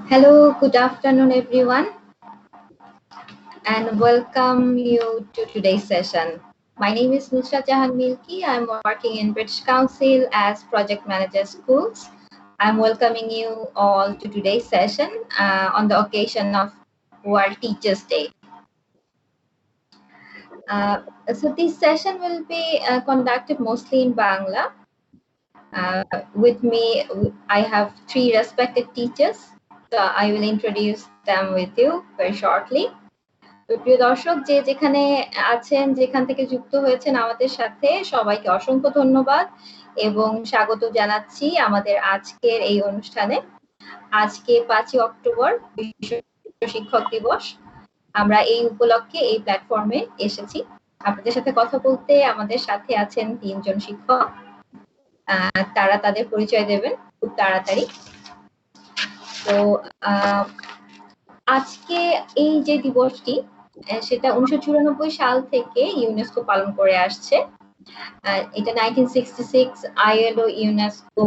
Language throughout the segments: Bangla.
Hello, good afternoon, everyone, and welcome you to today's session. My name is Nusrat Jahan Milki. I'm working in British Council as Project Manager Schools. I'm welcoming you all to today's session on the occasion of World Teachers Day. So this session will be conducted mostly in Bangla. With me, I have three respected teachers. So I will introduce them with you very shortly. তো প্রিয় দর্শক, যে যেখানে আছেন, যেখান থেকে যুক্ত হয়েছেন আমাদের সাথে, সবাইকে অসংখ্য ধন্যবাদ এবং স্বাগত জানাচ্ছি আমাদের আজকের এই অনুষ্ঠানে। আজকে 5ই অক্টোবর বিশ্ব শিক্ষক দিবস। আমরা এই উপলক্ষে এই প্ল্যাটফর্মে এসেছি আপনাদের সাথে কথা বলতে। আমাদের সাথে আছেন তিনজন শিক্ষক, তারা তাদের পরিচয় দেবেন খুব তাড়াতাড়ি। তো আজকে এই যে দিবসটি, সেটা 1994 সাল থেকে ইউনেস্কো পালন করে আসছে। এটা 1966 ILO UNESCO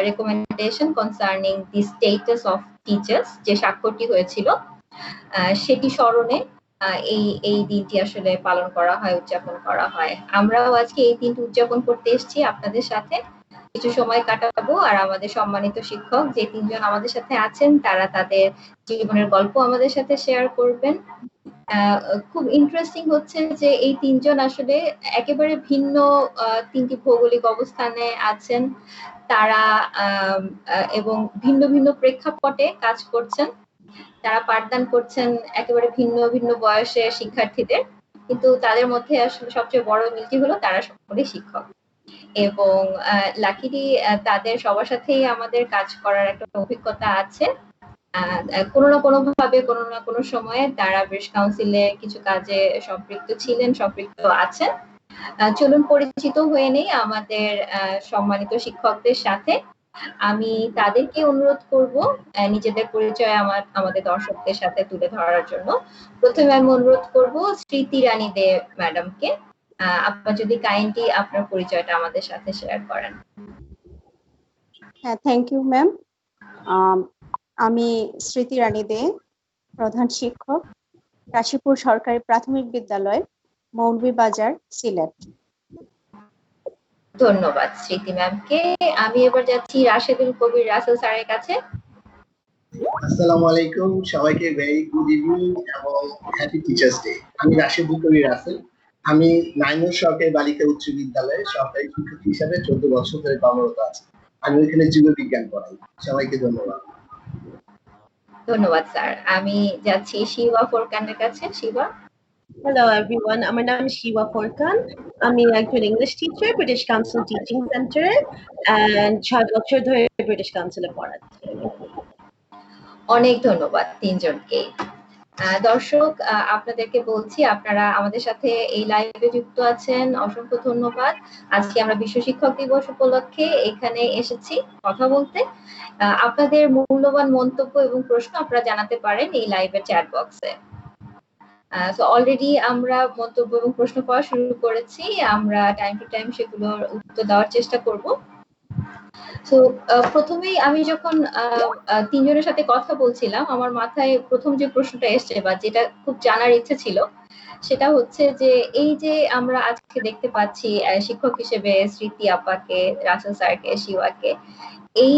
recommendation concerning the status of teachers যে স্বাক্ষরটি হয়েছিল, সেটি স্মরণে এই দিনটি আসলে পালন করা হয়, উদযাপন করা হয়। আমরাও আজকে এই দিনটি উদযাপন করতে এসেছি আপনাদের সাথে, কিছু সময় কাটাবো। আর আমাদের সম্মানিত শিক্ষক যে তিনজন আমাদের সাথে আছেন, তারা তাদের জীবনের গল্প আমাদের সাথে শেয়ার করবেন। খুব ইন্টারেস্টিং হচ্ছে যে এই তিনজন আসলে একেবারে ভিন্ন তিনটি ভৌগোলিক অবস্থানে আছেন তারা, এবং ভিন্ন ভিন্ন প্রেক্ষাপটে কাজ করছেন। তারা পাঠদান করছেন একেবারে ভিন্ন ভিন্ন বয়সের শিক্ষার্থীদের, কিন্তু তাদের মধ্যে আসলে সবচেয়ে বড় মিলটি হলো তারা সকলেই শিক্ষক। এবং লাকিলি তাদের সবার সাথেই আমাদের কাজ করার একটা অভিজ্ঞতা আছে। কোনো না কোনো ভাবে, কোনো না কোনো সময়ে তারা ব্রিটিশ কাউন্সিলে কিছু কাজে সম্পৃক্ত আছেন। চলুন পরিচিত হয়ে নেই আমাদের সম্মানিত শিক্ষকদের সাথে। আমি তাদেরকে অনুরোধ করব নিজেদের পরিচয় আমাদের দর্শকদের সাথে তুলে ধরার জন্য। প্রথমে আমি অনুরোধ করব স্মৃতি রানী দে ম্যাডামকে। আপনারা যদি কাইন্ডলি আপনার পরিচয়টা আমাদের সাথে শেয়ার করেন। হ্যাঁ, থ্যাংক ইউ ম্যাম। আমি স্মৃতি রানী দে, প্রধান শিক্ষক, কাশীপুর সরকারি প্রাথমিক বিদ্যালয়, মৌলভীবাজার, সিলেট। ধন্যবাদ স্মৃতি ম্যামকে। আমি এবার যাচ্ছি রাশেদুল কবির রাসেল স্যারের কাছে। আসসালামু আলাইকুম সবাইকে, ভেরি গুড ইভিনিং এবং হ্যাপি টিচার্স ডে। আমি রাশেদুল কবির রাসেল। আমি নাইমুর সরকারি বালিকা উচ্চ বিদ্যালয়ে সরকারি শিক্ষক হিসাবে 14 বছর ধরে কর্মরত আছি। আমি ওইখানে জীববিজ্ঞান পড়াই। সবাইকে ধন্যবাদ। ধন্যবাদ স্যার। আমি যাচ্ছি শিবা ফোরকানের কাছে। শিবা। Hello everyone, আমার নাম শিবা ফোরকান। আমি একজন English teacher, British Council teaching সেন্টারে, and 6 বছর ধরে ব্রিটিশ কাউন্সিলে পড়াচ্ছি। অনেক ধন্যবাদ তিনজনকে। দর্শক, আপনাদেরকে বলছি আপনারা আমাদের সাথে এই লাইভে যুক্ত আছেন, অসংখ্য ধন্যবাদ। আজকে আমরা বিশ্ব শিক্ষক দিবস উপলক্ষে এখানে এসেছি কথা বলতে। আপনাদের মূল্যবান মন্তব্য এবং প্রশ্ন আপনারা জানাতে পারেন এই লাইভের চ্যাট বক্সে। সো অলরেডি আমরা মন্তব্য এবং প্রশ্ন পড়া শুরু করেছি। আমরা টাইম টু টাইম সেগুলোর উত্তর দেওয়ার চেষ্টা করব। তো প্রথমেই আমি যখন তিনজনের সাথে কথা বলছিলাম, আমার মাথায় প্রথম যে প্রশ্নটা এসছে বা যেটা খুব জানার ইচ্ছে ছিল, সেটা হচ্ছে যে এই যে আমরা আজকে দেখতে পাচ্ছি শিক্ষক হিসেবে স্মৃতি আপাকে, রাসেল স্যারকে, শিবাকে, এই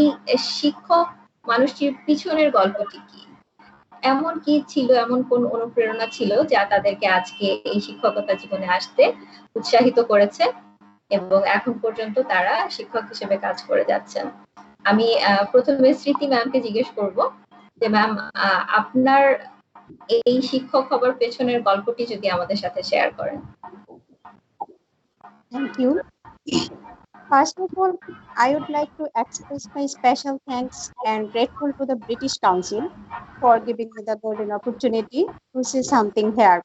শিক্ষক মানুষটির পিছনের গল্পটি কি? এমন কি ছিল, এমন কোন অনুপ্রেরণা ছিল যা তাদেরকে আজকে এই শিক্ষকতা জীবনে আসতে উৎসাহিত করেছে এবং এখন পর্যন্ত তারা শিক্ষক হিসেবে কাজ করে যাচ্ছেন? আমি প্রথমে স্মৃতি ম্যামকে জিজ্ঞেস করব যে ম্যাম, আপনার এই শিক্ষক হবার পেছনের গল্পটি যদি আমাদের সাথে শেয়ার করেন। Thank you. First of all, I would like to express my special thanks and grateful to the British Council for giving me the golden opportunity to say something here.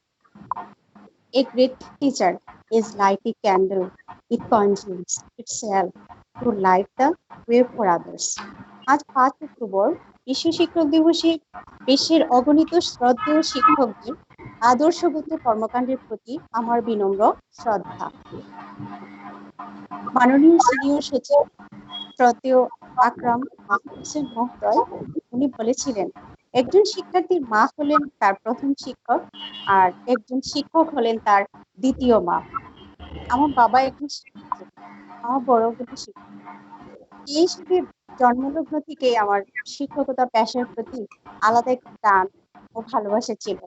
A great teacher is like a candle. It consumes itself to light the way for others. আজ 5 অক্টোবর বিশ্ব শিক্ষক দিবসে বিশ্বের অগণিত শ্রদ্ধেয় শিক্ষকদের আদর্শগত কর্মকাণ্ডের প্রতি আমার বিনম্র শ্রদ্ধা। মাননীয় সিনিয়র সচিব শ্রদ্ধেয় আকরাম মাহমুদ হোসেন মহোদয় উনি বলেছিলেন, একজন শিক্ষার্থীর মা হলেন তার প্রথম শিক্ষক, আর একজন শিক্ষক হলেন তার দ্বিতীয় মা। আমার বাবা একজন শিক্ষক ছিলেন, আমার বড় বোন শিক্ষক। এই হিসেবে জন্মলগ্ন থেকে আমার শিক্ষকতা পেশার প্রতি আলাদা একটা টান ও ভালোবাসা ছিল।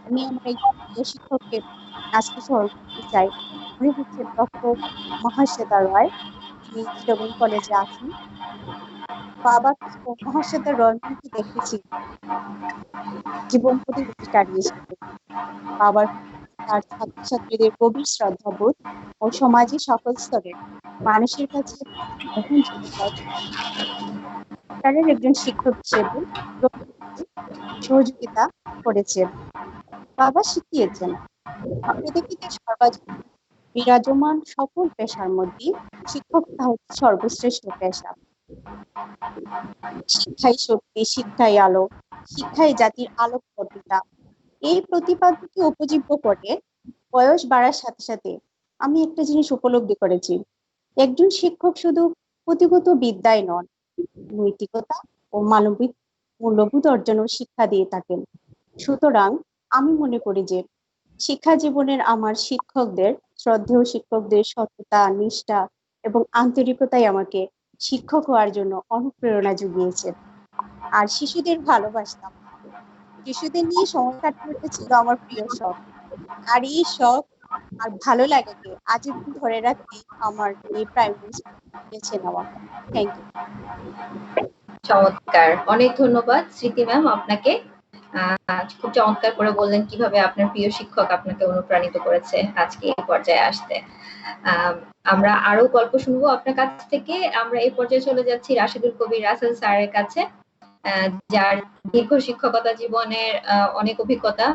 আমি আমার একজন প্রিয় শিক্ষককে আজকে স্মরণ করতে চাই। উনি হচ্ছেন ডক্টর মহাশ্বেতা রায়। তিনি চিটাগং কলেজে আছেন। বাবা মহাশ্বেতা রয়কে দেখেছি জীবন প্রতিষ্ঠারী হিসেবে। বাবার তার ছাত্রছাত্রীদের গভীর শ্রদ্ধাবোধ ও সমাজে সকল স্তরের মানুষের কাছে তাদের একজন শিক্ষক হিসেবে সহযোগিতা করেছেন। বাবা শিখিয়েছেন পৃথিবীতে সর্বাধিক বিরাজমান সকল পেশার মধ্যে শিক্ষকতা হচ্ছে সর্বশ্রেষ্ঠ পেশা। শিক্ষাই শক্তি, শিক্ষাই আলো, শিক্ষাই জাতির আলোকবর্তিতা। এই প্রতিপাদ্যকে উপজীব্য করে বয়স বাড়ার সাথে সাথে আমি একটা জিনিস উপলব্ধি করেছি, একজন শিক্ষক শুধু পুঁথিগত বিদ্যায় নন, নৈতিকতা ও মানবিক মূল্যবোধ অর্জনও শিক্ষা দিয়ে থাকেন। সুতরাং আমি মনে করি যে শিক্ষা জীবনের আমার শিক্ষকদের, শ্রদ্ধেয় শিক্ষকদের সততা, নিষ্ঠা এবং আন্তরিকতাই আমাকে শিক্ষক হওয়ার জন্য অনুপ্রেরণা জুগিয়েছে। আর শিশুদের ভালোবাসতাম, শিশুদের নিয়ে সময় কাটানোটা ছিল আমার প্রিয় শখ। আর এই শখ আর ভালো লাগাকে আজীবন ধরে রাখতে আমার এই প্রাইমারি স্কুল বেছে নেওয়া। Thank you. চমৎকার, অনেক ধন্যবাদ স্মৃতি ম্যাম আপনাকে। খুব চমৎকার করে বললেন কিভাবে আপনার প্রিয় শিক্ষক আপনাকে অনুপ্রাণিত করেছে আজকে এই পর্যায়ে আসতে। আমরা আরো গল্প শুনবো আপনার কাছ থেকে। আমরা এই পর্যায়ে চলে যাচ্ছি রাশেদুল কবির রাসেল স্যারের কাছে, যার দীর্ঘ শিক্ষকতা জীবনের অনেক অভিজ্ঞতা,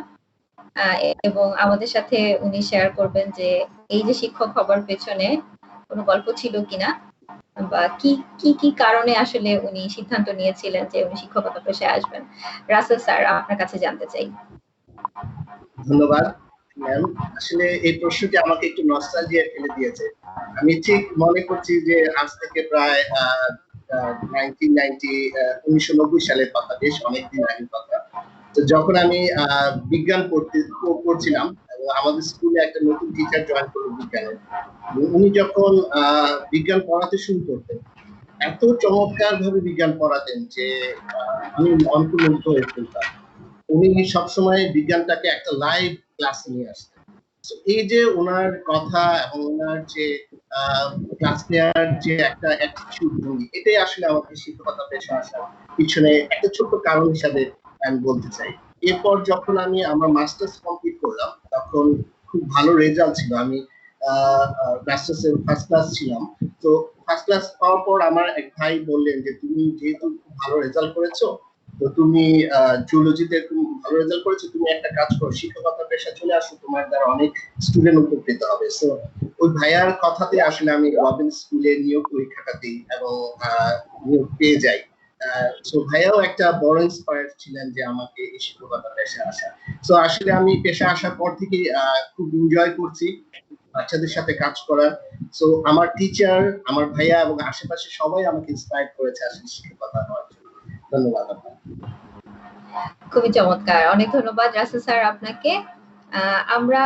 এবং আমাদের সাথে উনি শেয়ার করবেন যে এই যে শিক্ষক হবার পেছনে কোনো গল্প ছিল কিনা, বা কি কি কি কারণে আসলে উনি সিদ্ধান্ত নিয়েছিলেন যে উনি শিক্ষকতা পেশায় আসবেন। রাসেল স্যার, আপনার কাছে জানতে চাই। ধন্যবাদ ম্যাম। আসলে এই প্রশ্নটি আমাকে একটু নস্টালজিয়া ফেলে দিয়েছে। আমি ঠিক মনে করছি যে আজ থেকে প্রায় 1990 সালের কথা, বেশ অনেকদিন আগের কথা। তো যখন আমি বিজ্ঞান পড়ছিলাম, আমাদের স্কুলে একটা নতুন টিচার জয়েন করলো বিজ্ঞানের। উনি যখন বিজ্ঞান পড়াতে শুরু করতেন, এত চমৎকার ভাবে বিজ্ঞান পড়াতেন যে আমি মন্ত্রমুগ্ধ হয়ে ফেলতাম। উনি সবসময় বিজ্ঞানটাকে একটা লাইভ ক্লাসে নিয়ে আসতেন। এই যে ওনার কথা এবং ওনার যে ক্লাস নেওয়ার যে একটা অ্যাটিটিউড, এটাই আসলে আমাকে শিক্ষকতা পেশা আসার পিছনে একটা ছোট্ট কারণ হিসাবে আমি বলতে চাই। এরপর যখন আমি আমার মাস্টার্স কমপ্লিট করলাম, তখন খুব ভালো রেজাল্ট ছিল। আমি মাস্টার্স এর ফার্স্ট ক্লাস ছিলাম। তো ফার্স্ট ক্লাস পাওয়ার পর আমার এক ভাই বললেন যে তুমি যেহেতু খুব ভালো রেজাল্ট করেছো, তো তুমি জুলজিতে খুব ভালো রেজাল্ট করেছো, তুমি একটা কাজ করো, শিক্ষকতা পেশা চলে আসো, তোমার দ্বারা অনেক স্টুডেন্ট উপকৃত হবে। সো ওই ভাইয়ার কথাতে আসলে আমি রবিন স্কুলে নিয়োগ পরীক্ষাটা দিই এবং নিয়োগ পেয়ে যাই। সো ভাইয়াও একটা বড় ইন্সপায়ার ছিলেন যে আমাকে এই শিক্ষকতা পেশা আসা। সো আসলে আমি পেশা আসার পর থেকে খুব এনজয় করছি বাচ্চাদের সাথে কাজ করা। সো আমার টিচার, আমার ভাইয়া এবং আশেপাশে সবাই আমাকে ইন্সপায়ার করেছে আসলে শিক্ষকতা হওয়ার জন্য। ধন্যবাদ আপনাকে। খুবই চমৎকার, অনেক ধন্যবাদ রাসেল স্যার আপনাকে। আমরা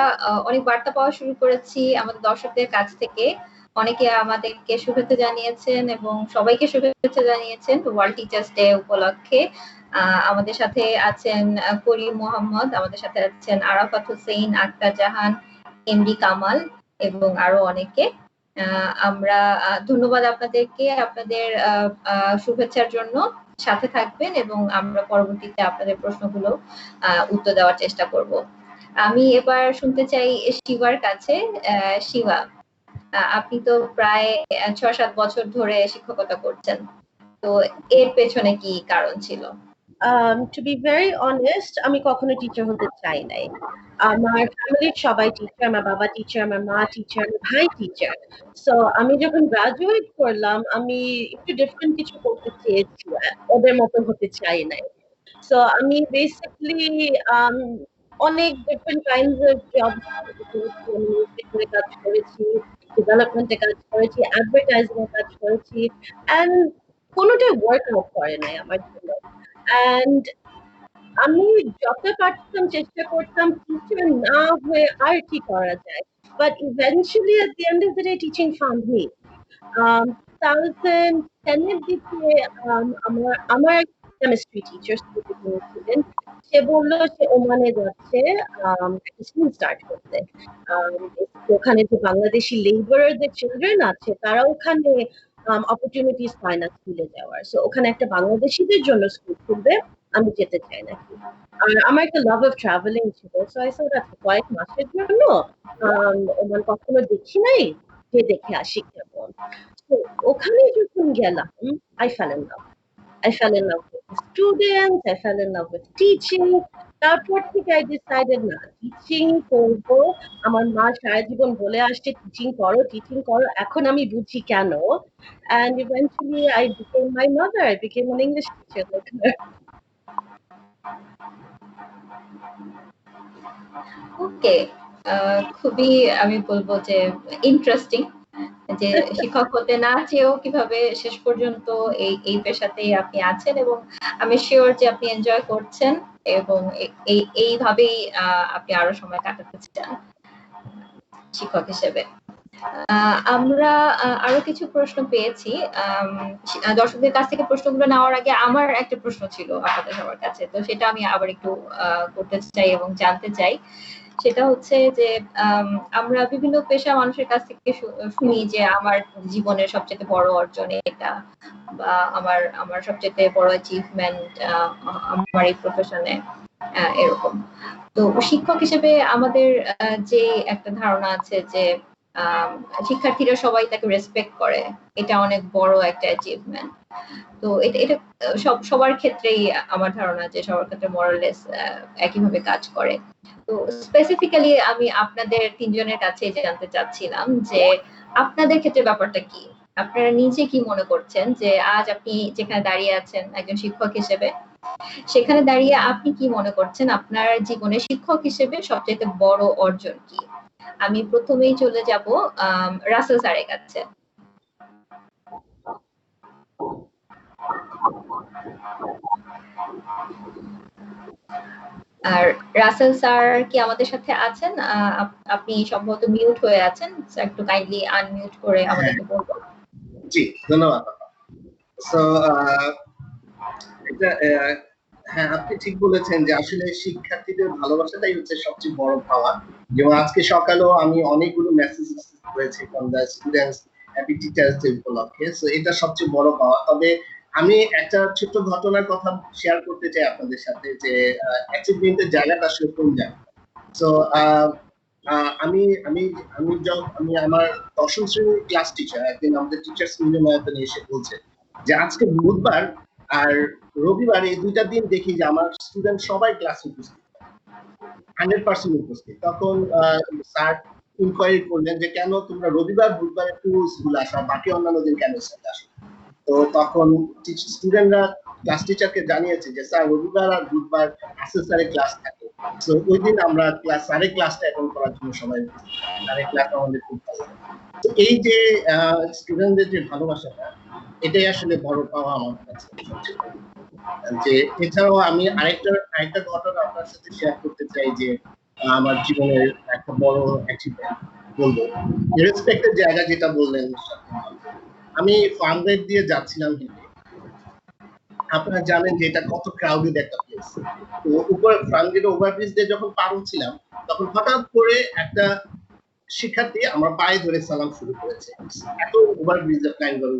অনেক বার্তা পাওয়া শুরু করেছি আমাদের দর্শকদের কাছ থেকে। অনেকে আমাদেরকে শুভেচ্ছা জানিয়েছেন এবং সবাইকে শুভেচ্ছা জানিয়েছেন ওয়ার্ল্ড টিচার্স ডে উপলক্ষে। আমাদের সাথে আছেন করিম মোহাম্মদ, আমাদের সাথে আছেন আরাফাত হোসেন, আক্তার জাহান, এমডি কামাল এবং আরো অনেকে। আমরা ধন্যবাদ আপনাদেরকে, আপনাদের শুভেচ্ছার জন্য। সাথে থাকবেন এবং আমরা পরবর্তীতে আপনাদের প্রশ্নগুলো উত্তর দেওয়ার চেষ্টা করব। আমি এবার শুনতে চাই শিবার কাছে। শিবা, আপনি তো প্রায় 6-7 বছর ধরে শিক্ষকতা করছেন, তো এর পেছনে কি কারণ ছিল? To be very honest, আমি কখনো টিচার হতে চাই নাই। আমার ফ্যামিলির সবাই টিচার, আমার বাবা টিচার, আমার মা টিচার, আমার ভাই টিচার। সো আমি যখন গ্রাজুয়েট করলাম, আমি একটু ডিফারেন্ট কিছু করতে চেয়েছি, ওদের মতো হতে চাই নাই। সো আমি বেসিক্যালি অনেক ডিফারেন্ট কাইন্ডস অফ জবস করেছি। আমি সেক্টরে কাজ করেছি, ডেভেলপমেন্টে কাজ করেছি, অ্যাডভার্টাইজিং এ কাজ করেছি, অ্যান্ড কোনোটাই ওয়ার্ক আউট করে নাই আমার জন্য। অ্যান্ড আমি যত পারতাম চেষ্টা করতাম টিচার না হয়ে আর কি করা যায়। But eventually at the end of the day teaching found me. 2010 এর দিকে আমার কেমিস্ট্রি টিচার ছিলেন, সে বলল সে ওমানে যাচ্ছে একটা স্কুল স্টার্ট করতে। ওখানে যে বাংলাদেশি লেবারদের চিলড্রেন আছে তারা ওখানে অপরচুনিটিস পায় না স্কুলে যাওয়ার, সো ওখানে একটা বাংলাদেশিদের জন্য স্কুল খুলবে, আমি যেতে চাই নাকি। আর আমার একটা লাভ অফ ট্রাভেলিং ছিল, সো আই সো দ্যাট কয়েক মাসের জন্য ওমান কখনো দেখি নাই, যে দেখে আসি কেমন। তো ওখানে যখন গেলাম I fell in love. I fell in love with the students, I fell in love with teaching. তারপর থেকে I decided না টিচিং করবো। আমার মা সারা জীবন বলে আসছে টিচিং করো, এখন আমি বুঝি কেন। And eventually I became my mother, I became an English teacher like her. ওকে, খুবই আমি বলবো যে ইন্টারেস্টিং যে শিক্ষক হতে না চেয়েও কিভাবে শেষ পর্যন্ত এই পেশাতেই আপনি আছেন, এবং আমি শিওর যে আপনি এনজয় করছেন এবং এইভাবেই আপনি আরো সময় কাটাতে চান শিক্ষক হিসেবে। আমরা আরো কিছু প্রশ্ন পেয়েছি দর্শকদের কাছ থেকে। প্রশ্নগুলো নেওয়ার আগে আমার একটা প্রশ্ন ছিল আপনাদের সবার কাছে, তো সেটা আমি আবার একটু করতে চাই এবং জানতে চাই। সেটা হচ্ছে যে আমরা বিভিন্ন পেশা মানুষের কাছ থেকে শুনি যে আমার জীবনের সবচেয়ে বড় অর্জন এটা, বা আমার সবচেয়ে বড় অ্যাচিভমেন্ট আমার এই প্রফেশনে, এরকম। তো শিক্ষক হিসেবে আমাদের যে একটা ধারণা আছে যে শিক্ষার্থীরা সবাই তাকে রেসপেক্ট করে, এটা অনেক বড় একটা অ্যাচিভমেন্ট। তো এটা সবার ক্ষেত্রেই আমার ধারণা যে সবার ক্ষেত্রে মোরালেস একইভাবে কাজ করে। তো স্পেসিফিক্যালি আমি আপনাদের তিনজনের কাছে জানতে চাচ্ছিলাম যে আপনাদের ক্ষেত্রে ব্যাপারটা কি, আপনারা নিজে কি মনে করছেন যে আজ আপনি যেখানে দাঁড়িয়ে আছেন একজন শিক্ষক হিসেবে, সেখানে দাঁড়িয়ে আপনি কি মনে করছেন আপনার জীবনে শিক্ষক হিসেবে সবচেয়ে বড় অর্জন কি? আমি প্রথমেই চলে যাব রাসেল স্যারের কাছে। আর রাসেল স্যার কি আমাদের সাথে আছেন? আপনি সম্ভবত মিউট হয়ে আছেন, একটু কাইন্ডলি আনমিউট করে আমাদেরকে বলবেন। জি, ধন্যবাদ। সো এটা হ্যাঁ, আপনি ঠিক বলেছেন যে আসলে শিক্ষার্থীদের ভালোবাসাটাই হচ্ছে সবচেয়ে বড় পাওয়া। যেমন আজকে সকালেও আমি অনেকগুলো মেসেজ করেছি from the students happy teachers day উপলক্ষে। সো এটা সবচেয়ে বড় পাওয়া। তবে আমি একটা ছোট্ট ঘটনার কথা শেয়ার করতে চাই আপনাদের সাথে যে অ্যাচিভমেন্টের জায়গাটা আসলে কোন জায়গা। সো আমি আমি আমি আমি আমার 10ম শ্রেণীর ক্লাস টিচার একদিন আমাদের টিচার্স মিলনায়তনে এসে বলছে যে আজকে বুধবার আর রবিবার এই দুইটা দিন দেখি যে আমার স্টুডেন্ট সবাই ক্লাসে উপস্থিত, 100% উপস্থিত। তখন স্যার ইনকোয়ারি করলেন যে কেন তোমরা রবিবার বুধবার একটু স্কুল আসো, বাকি অন্যান্য দিন কেন স্কুল আসো? তো তখন স্টুডেন্টরা ক্লাস টিচারকে জানিয়েছে যে স্যার রবিবার আর বুধবার আসল স্যারের ক্লাস থাকে, তো ওই দিন আমরা স্যারের ক্লাসটা অ্যাটেন্ড করার জন্য সবাই স্যারের ক্লাস আমাদের খুব ভালো লাগে। তো এই যে স্টুডেন্টদের যে ভালোবাসাটা, এটাই আসলে বড় পাওয়া আমার কাছে সবচেয়ে বড়। যে এছাড়াও আমি আরেকটা ঘটনা আপনার সাথে শেয়ার করতে চাই যে আমার জীবনের একটা বড় অ্যাচিভমেন্ট বলবো, রেসপেক্টের জায়গা যেটা বললেন। আমি ফার্মগেট দিয়ে যাচ্ছিলাম হেঁটে, আপনারা জানেন যে এটা কত ক্রাউডেড একটা প্লেস। তো উপরে ফার্মগেট ওভারব্রিজ দিয়ে যখন পার হচ্ছিলাম তখন হঠাৎ করে একটা শিক্ষার্থী আমার পায়ে ধরে সালাম শুরু করেছে। এত ওভারব্রিজে ফ্লাইং করে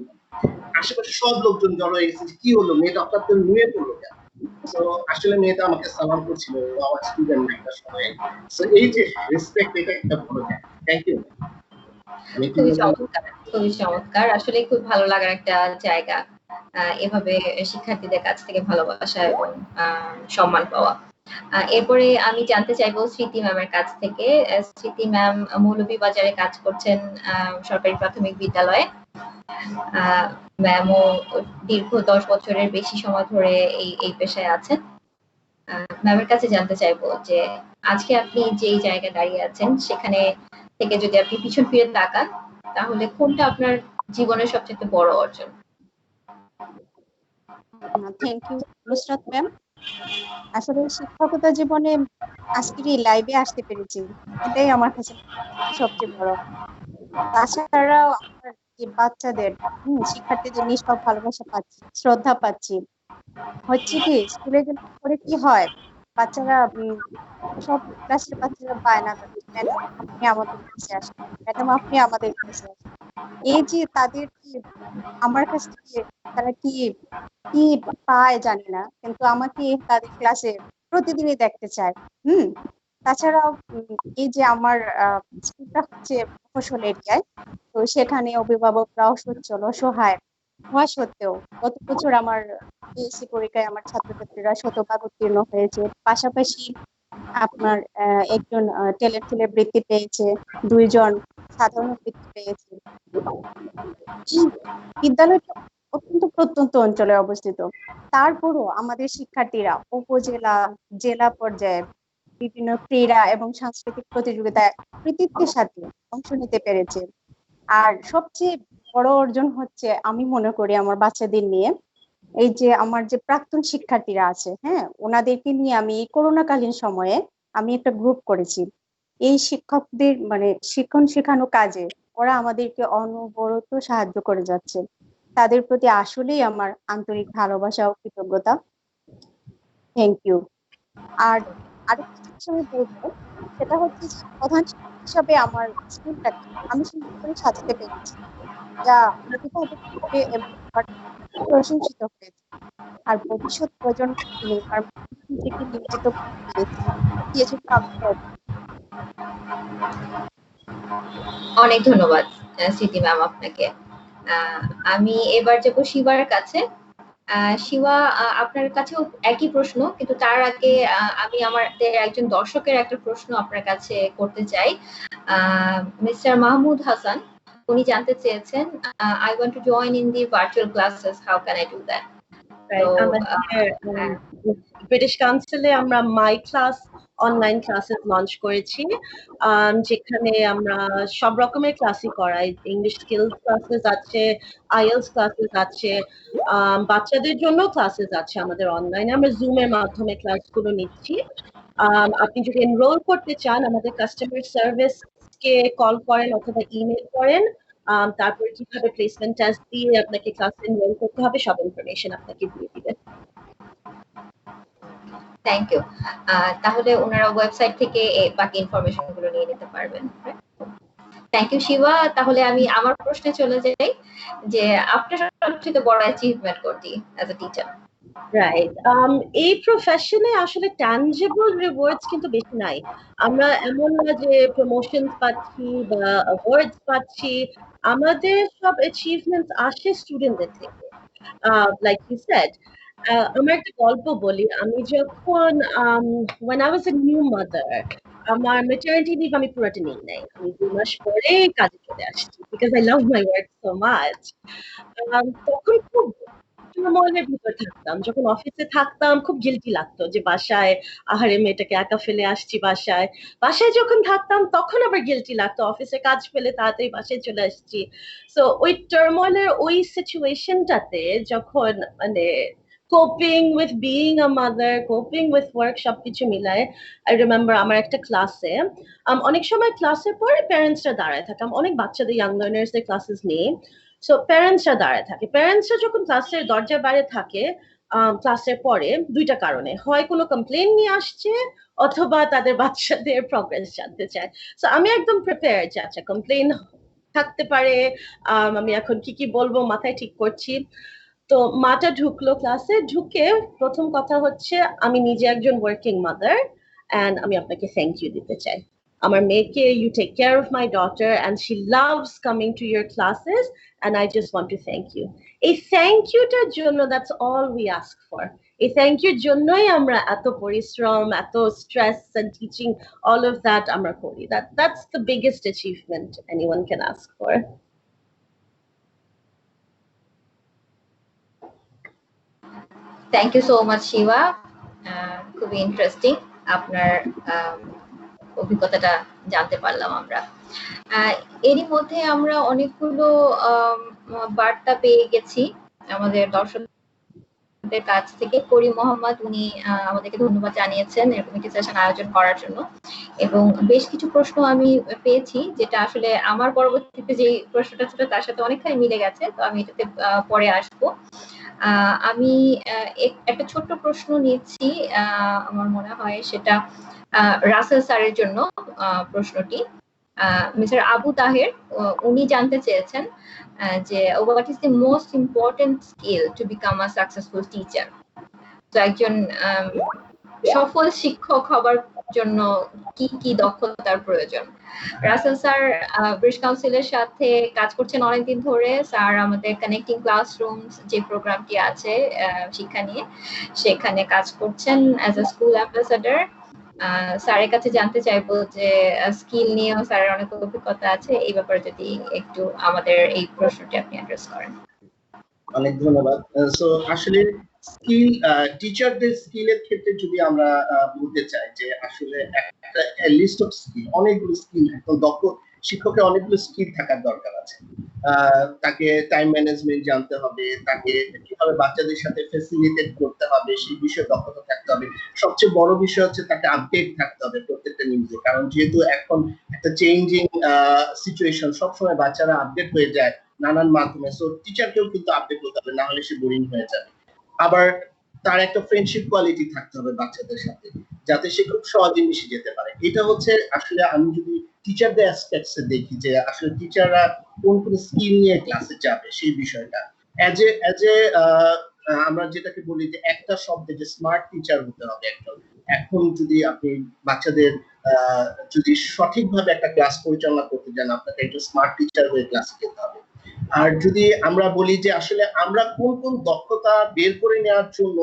আশেপাশে সব লোকজন জড়ো হয়ে গেছে, কি হলো মেয়েটা হঠাৎ করে নুয়ে পড়লো কেন? তো আসলে মেয়েটা আমাকে সালাম করছিল, আমার স্টুডেন্ট একটা সময়। তো এই যে রেসপেক্ট, এটা একটা বড় জায়গা। Thank you. খুবই চমৎকার, খুবই চমৎকার, আসলে খুব ভালো লাগার একটা জায়গা এভাবে শিক্ষার্থীদের কাছ থেকে ভালোবাসা এবং সম্মান পাওয়া। এরপরে আমি জানতে চাইবো স্মৃতি ম্যামের কাছ থেকে। স্মৃতি ম্যাম মৌলভীবাজারে কাজ করছেন সরকারি প্রাথমিক বিদ্যালয়ে। ম্যামও দীর্ঘ 10 বছরের বেশি সময় ধরে এই পেশায় আছেন। ম্যামের কাছে জানতে চাইবো যে আজকে আপনি যেই জায়গায় দাঁড়িয়ে আছেন সেখানে থেকে যদি আপনি পিছন ফিরে তাকান তাহলে কোনটা আপনার জীবনের সবচেয়ে বড় অর্জন? Thank you Nusrat ma'am. আসলে শিক্ষকতা জীবনে আজকের এই লাইভে আসতে পেরেছি, এটাই আমার কাছে সবচেয়ে বড়। তাছাড়াও আমার যে বাচ্চাদের শিক্ষার্থীদের নিষ্পাপ ভালোবাসা পাচ্ছি, শ্রদ্ধা পাচ্ছি। হচ্ছে কি স্কুলে গেলে পরে কি হয়, বাচ্চারা সব ক্লাসের বাচ্চারা বায়না করে, ম্যাডাম আপনি আমাদের কাছে আসেন, ম্যাডাম আপনি আমাদের কাছে আসেন। এই যে তাদের কি আমার কাছ থেকে তারা কি কি পায় জানি না, কিন্তু আমাকে তাদের ক্লাসে প্রতিদিনই দেখতে চায়। তাছাড়াও এই যে আমার স্কুলটা হচ্ছে মফস্বল এরিয়ায়, তো সেখানে অভিভাবকরাও সচ্ছল অসহায় হওয়া সত্ত্বেও গত বছর আমার বিএসসি পরীক্ষায় আমার ছাত্রছাত্রীরা শতভাগ উত্তীর্ণ হয়েছে। পাশাপাশি আপনার একজন ট্যালেন্ট ফুলের বৃত্তি পেয়েছে, 2 জন সাধারণ বৃত্তি পেয়েছে। এই বিদ্যালয়টা অত্যন্ত প্রত্যন্ত অঞ্চলে অবস্থিত, তারপরও আমাদের শিক্ষার্থীরা উপজেলা জেলা পর্যায়ে বিভিন্ন ক্রীড়া এবং সাংস্কৃতিক প্রতিযোগিতায় কৃতিত্বের সাথে অংশ নিতে পেরেছে। আর সবচেয়ে বড় অর্জন হচ্ছে আমি মনে করি আমার বাচ্চাদের নিয়ে, এই যে আমার যে প্রাক্তন শিক্ষার্থীরা আছে, ওনাদেরকে নিয়ে আমি এই করোনাকালীন সময়ে আমি একটা গ্রুপ করেছি। এই শিক্ষকদের মানে শিক্ষণ শেখানো কাজে ওরা আমাদেরকে অনবরত সাহায্য করে যাচ্ছে। তাদের প্রতি আসলেই আমার আন্তরিক ভালোবাসা ও কৃতজ্ঞতা। Thank you. আর আরেকটা জিনিস আমি বলবো, সেটা হচ্ছে যে প্রধান শিক্ষক হিসাবে আমার স্কুলটাকে আমি সুন্দর করে সাজাতে পেরেছি, যা অভিভাবকভাবে এবং প্রশংসিত হয়েছে। আর ভবিষ্যৎ প্রজন্মকে নির্মাণ থেকে নিয়োজিত করতে পেরেছি, এজন্য আমি অনেক ধন্যবাদ স্মৃতি ম্যাম আপনাকে। আমি এবার যাব শিবার কাছে। শিবা, আপনার কাছেও একই প্রশ্ন, কিন্তু তার আগে আমি আমাদের একজন দর্শকের একটা প্রশ্ন আপনার কাছে করতে চাই। মিস্টার মাহমুদ হাসান উনি জানতে চেয়েছেন, I want to join in the virtual classes, how can I do that? British কাউন্সিলে আমরা my class online classes launch করেছি, যেখানে আমরা সব রকমের ক্লাসই করাই। ইংলিশ স্কিলস ক্লাসেস আছে, আইএলস ক্লাসেস আছে, বাচ্চাদের জন্য ক্লাসেস আছে আমাদের অনলাইনে। আমরা জুমের মাধ্যমে ক্লাসগুলো নিচ্ছি। আপনি যদি এনরোল করতে চান আমাদের কাস্টমার সার্ভিসকে কল করেন অথবা ইমেল করেন, তারপর কিভাবে প্লেসমেন্ট টেস্ট দিয়ে আপনাকে ক্লাসে এনরোল করতে হবে সব ইনফরমেশন আপনাকে দিয়ে দিবে। Thank you. তাহলে ওনারা ওয়েবসাইট থেকে বাকি ইনফরমেশন গুলো নিয়ে নিতে পারবেন। Thank you Shiba. তাহলে আমি আমার প্রশ্নে চলে যাই যে আপনার সবচেয়ে বড় অ্যাচিভমেন্ট কোনটি অ্যাজ আ টিচার? রাইট, এই প্রফেশনে আসলে ট্যানজিবল রিওয়ার্ডস কিন্তু বেশি নাই। আমরা এমন না যে প্রমোশনস পাচ্ছি বা অ্যাওয়ার্ডস পাচ্ছি, আমাদের সব অ্যাচিভমেন্টস আসে স্টুডেন্টদের থেকে। লাইক ইউ সেড, আমার একটা গল্প বলি। আমি যখন when I was a new mother, আমার ম্যাটারনিটি লিভ আমি পুরোটা নিই নাই, আমি 2 মাস পরে কাজে চলে আসছি because I love my work so much. তখন খুব মলের ভিতর থাকতাম, যখন অফিসে থাকতাম খুব গিল্টি লাগতো যে বাসায় আহারে মেয়েটাকে একা ফেলে আসছি বাসায়। বাসায় যখন থাকতাম তখন আবার গিল্টি লাগতো, অফিসে কাজ ফেলে তাড়াতাড়ি বাসায় চলে আসছি। সো ওই টার্মোলের ওই সিচুয়েশনটাতে যখন মানে coping with being a mother, coping with work সবকিছু মিলায়, I remember আমার একটা ক্লাসে অনেক সময় ক্লাসের পরে প্যারেন্টসরা দাঁড়ায় থাকে, অনেক বাচ্চাদের ইয়াং লার্নার্সদের ক্লাসেস নেই, সো প্যারেন্টসরা দাঁড়ায় থাকে। প্যারেন্টসরা যখন ক্লাসের দরজার বাইরে থাকে ক্লাসের পরে, দুইটা কারণে, হয় কোনো কমপ্লেন নিয়ে আসছে অথবা তাদের বাচ্চাদের প্রগ্রেস জানতে চায়। সো আমি একদম প্রিপেয়ার যে আচ্ছা কমপ্লেন থাকতে পারে, আমি এখন কি কি বলবো মাথায় ঠিক করছি। তো মাটা ঢুকলো ক্লাসে, ঢুকে প্রথম কথা হচ্ছে আমি নিজে একজন ওয়ার্কিং মাদার এন্ড আমি আপনাকে থ্যাংক ইউ দিতে চাই। আমার মেয়েকে, you take care of my daughter and she loves coming to your classes and I just want to thank you. এই thank you টার জন্য, that's all we ask for. এই thank you জন্যই আমরা এত পরিশ্রম, এত stress and teaching, all of that আমরা করি. That's the biggest achievement anyone can ask for. Thank you so much Shiba, খুবই ইন্টারেস্টিং আপনার অভিজ্ঞতাটা জানতে পারলাম আমরা। এরই মধ্যে আমরা অনেকগুলো বার্তা পেয়ে গেছি আমাদের দর্শকদের কাছ থেকে। করিম মোহাম্মদ উনি আমাদেরকে ধন্যবাদ জানিয়েছেন এরকম একটি সেশন আয়োজন করার জন্য, এবং বেশ কিছু প্রশ্ন আমি পেয়েছি যেটা আসলে আমার পরবর্তীতে যে প্রশ্নটা ছিল তার সাথে অনেকখানি মিলে গেছে, তো আমি এটাতে পরে আসবো। আমি একটা ছোট্ট প্রশ্ন নিচ্ছি, আমার মনে হয় সেটা রাসেল স্যারের জন্য প্রশ্নটি। মিস্টার আবু তাহের উনি জানতে চেয়েছেন যে what is the most important skill to become a successful teacher? তো একজন সফল শিক্ষক হবার জন্য কি কি দক্ষতার প্রয়োজন? রাসেল স্যার ব্রিটিশ কাউন্সিলের সাথে কাজ করছেন অনেকদিন ধরে। স্যার আমাদের কানেক্টিং ক্লাসরুমস যে প্রোগ্রামটি আছে শিক্ষা নিয়ে, সেখানে কাজ করছেন অ্যাজ এ স্কুল অ্যাম্বাসাডার। স্যারের কাছে জানতে চাইবো যে স্কিল নিয়েও স্যারের অনেক অভিজ্ঞতা আছে, এই ব্যাপারে যদি একটু আমাদের এই প্রশ্নটি আপনি অ্যাড্রেস করেন। অনেক ধন্যবাদ। সো আসলে স্কিল, টিচারদের স্কিলের ক্ষেত্রে যদি আমরা বলতে চাই যে আসলে একটা লিস্ট অফ স্কিল, অনেকগুলো স্কিল, একদম দক্ষ শিক্ষকের অনেকগুলো স্কিল থাকার দরকার আছে। তাকে টাইম ম্যানেজমেন্ট জানতে হবে, তাকে কিভাবে বাচ্চাদের সাথে ফ্যাসিলিটেট করতে হবে সেই বিষয়ে দক্ষতা থাকতে হবে। সবচেয়ে বড় বিষয় হচ্ছে তাকে আপডেট থাকতে হবে প্রত্যেকটা নিউজে, কারণ যেহেতু এখন একটা চেঞ্জিং সিচুয়েশন, সবসময় বাচ্চারা আপডেট হয়ে যায় নানান মাধ্যমে। সো টিচারকেও কিন্তু আপডেট করতে হবে, না হলে সে বোরিং হয়ে যাবে। আবার তার একটা ফ্রেন্ডশিপ কোয়ালিটি থাকতে হবে বাচ্চাদের সাথে, যাতে সে খুব সহজে মিশে যেতে পারে। এটা হচ্ছে আসলে আমি যদি টিচারদের অ্যাসপেক্টস এ দেখি যে আসলে টিচাররা কোন কোন স্কিল নিয়ে ক্লাসে যাবে সেই বিষয়টা। অ্যাজ এ আমরা যেটাকে বলি যে একটা শব্দে যে স্মার্ট টিচার হতে হবে একজন। এখন যদি আপনি বাচ্চাদের যদি সঠিকভাবে একটা ক্লাস পরিচালনা করতে চান, আপনাকে একজন স্মার্ট টিচার হয়ে ক্লাসে যেতে হবে। আর যদি আমরা বলি যে আসলে আমরা কোন কোন দক্ষতা বের করে নেওয়ার জন্য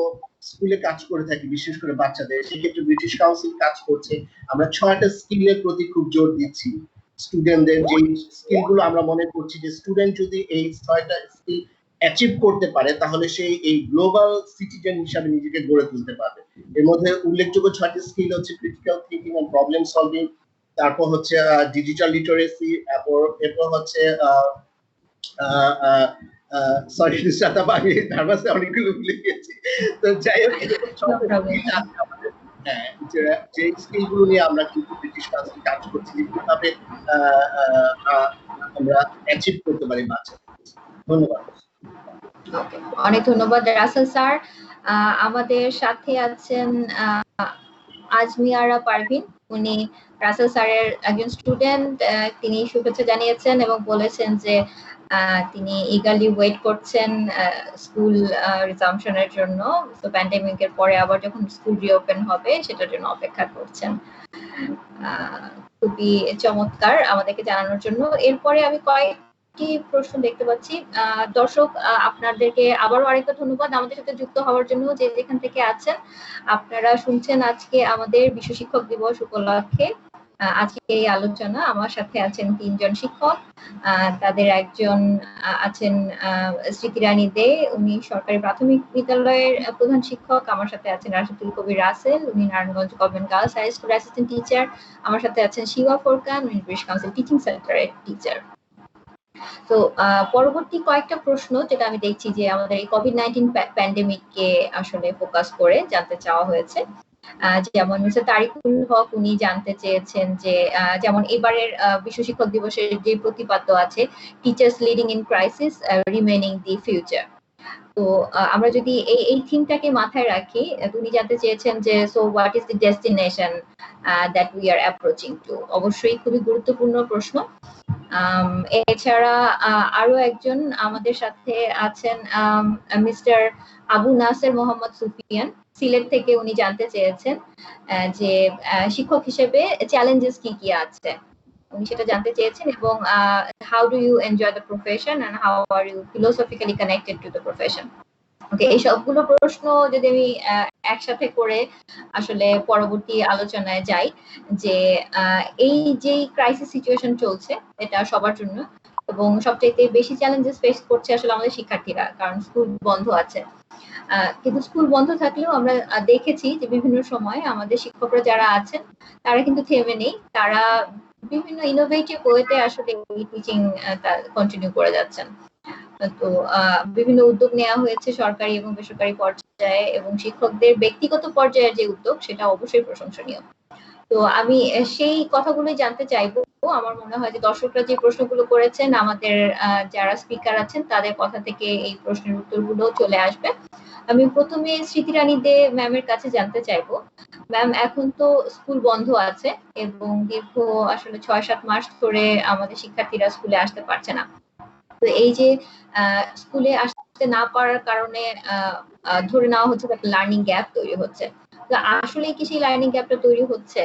স্কুলে কাজ করে থাকি, বিশেষ করে বাচ্চাদের, সেক্ষেত্রে ব্রিটিশ কাউন্সিল কাজ করছে। আমরা 6টা স্কিলের প্রতি খুব জোর দিচ্ছি। স্টুডেন্টদের যে স্কিলগুলো আমরা মনে করছি যে স্টুডেন্ট যদি এই 6টা স্কিল অ্যাচিভ করতে পারে তাহলে সে এই গ্লোবাল সিটিজেন হিসাবে নিজেকে গড়ে তুলতে পারবে। এর মধ্যে উল্লেখযোগ্য 6টি স্কিল হচ্ছে critical thinking and problem solving, তারপর হচ্ছে ডিজিটাল লিটারেসি, এরপর হচ্ছে সরি আমি নার্ভাস অনেকগুলো ভুলে গেছি। তো যাই হোক, যে স্কিলগুলো নিয়ে আমরা কিন্তু ব্রিটিশ কাউন্সিল কাজ করছি কিভাবে আমরা অ্যাচিভ করতে পারি বাচ্চাদের। ধন্যবাদ। অনেক ধন্যবাদ রাসেল স্যার। আমাদের সাথে আছেন আজমিয়ারা পারভিন, উনি রাসেল স্যারের একজন স্টুডেন্ট। তিনি শুভেচ্ছা জানিয়েছেন এবং বলেছেন যে তিনি ইগারলি ওয়েট করছেন স্কুল রিজাম্পশনের জন্য, তো প্যান্ডেমিকের পরে আবার যখন স্কুল রিওপেন হবে সেটার জন্য অপেক্ষা করছেন। খুবই চমৎকার আমাদেরকে জানানোর জন্য। এরপরে আমি কয়েকটি প্রশ্ন দেখতে পাচ্ছি। দর্শক আপনাদেরকে আবারও আরেকটা ধন্যবাদ আমাদের সাথে যুক্ত হওয়ার জন্য, যে যেখান থেকে আছেন। আপনারা শুনছেন আজকে আমাদের বিশ্ব শিক্ষক দিবস উপলক্ষে আজকে এই আলোচনা। আমার সাথে আছেন 3 জন শিক্ষক। তাদের একজন আছেন স্মৃতিরানী দে, উনি সরকারি প্রাথমিক বিদ্যালয়ের প্রধান শিক্ষক। আমার সাথে আছেন রাশেদুল কবির রাসেল, উনি Narayanganj government girls high school assistant teacher. আমার সাথে আছেন শিবা ফোরকান, উনি ব্রিটিশ কাউন্সিল টিচিং সেন্টারের টিচার। তো পরবর্তী কয়েকটা প্রশ্ন যেটা আমি দেখছি যে আমাদের এই কোভিড-19 প্যান্ডেমিককে আসলে ফোকাস করে জানতে চাওয়া হয়েছে। যেমন মিস্টার তারিকুল হক উনি জানতে চেয়েছেন যে যেমন এবারের বিশ্ব শিক্ষক দিবসের যে প্রতিপাদ্য আছে, teachers leading in crisis remaining the future. তো আমরা যদি এই থিমটাকে মাথায় রাখি, উনি জানতে চেয়েছেন যে so what is the destination that we are approaching to. অবশ্যই খুবই গুরুত্বপূর্ণ প্রশ্ন। এছাড়া আরো একজন আমাদের সাথে আছেন মিস্টার আবু নাসের মোহাম্মদ সুফিয়ান। সিলেট থেকে উনি জানতে চেয়েছেন যে শিক্ষক হিসেবে চ্যালেঞ্জেস কি কি আছে, উনি সেটা জানতে চেয়েছেন, এবং how do you enjoy the profession and how are you philosophically connected to the profession. Okay, এই সবগুলো প্রশ্ন যদি আমি একসাথে করে আসলে পরবর্তী আলোচনায় যাই, যে এই যে ক্রাইসিস সিচুয়েশন চলছে এটা সবার জন্য, এবং সবচাইতে বেশি চ্যালেঞ্জেস ফেস করছে আসলে আমাদের শিক্ষার্থীরা, কারণ স্কুল বন্ধ আছে। কিন্তু স্কুল বন্ধ থাকলেও আমরা দেখেছি যে বিভিন্ন সময় আমাদের শিক্ষকরা যারা আছেন তারা কিন্তু থেমে নেই, তারা বিভিন্ন ইনোভেটিভ ওয়েতে আসলে এই টিচিং কন্টিনিউ করে যাচ্ছেন। তো বিভিন্ন উদ্যোগ নেওয়া হয়েছে সরকারি এবং বেসরকারি পর্যায়ে, এবং শিক্ষকদের ব্যক্তিগত পর্যায়ের যে উদ্যোগ সেটা অবশ্যই প্রশংসনীয়। তো আমি সেই কথাগুলোই জানতে চাইবো। আমার মনে হয় যে দর্শকরা যে প্রশ্নগুলো করেছেন, আমাদের যারা স্পিকার আছেন তাদের কথা থেকে এই প্রশ্নের উত্তরগুলো চলে আসবে। আমি প্রথমে স্মৃতি রানী দে ম্যামের কাছে জানতে চাইবো, ম্যাম এখন তো স্কুল বন্ধ আছে এবং দীর্ঘ আসলে 6-7 মাস ধরে আমাদের শিক্ষার্থীরা স্কুলে আসতে পারছে না। তো এই যে স্কুলে আসতে না পারার কারণে ধরে নেওয়া হচ্ছে একটা লার্নিং গ্যাপ তৈরি হচ্ছে। তো আসলে কি সেই লার্নিং গ্যাপটা তৈরি হচ্ছে,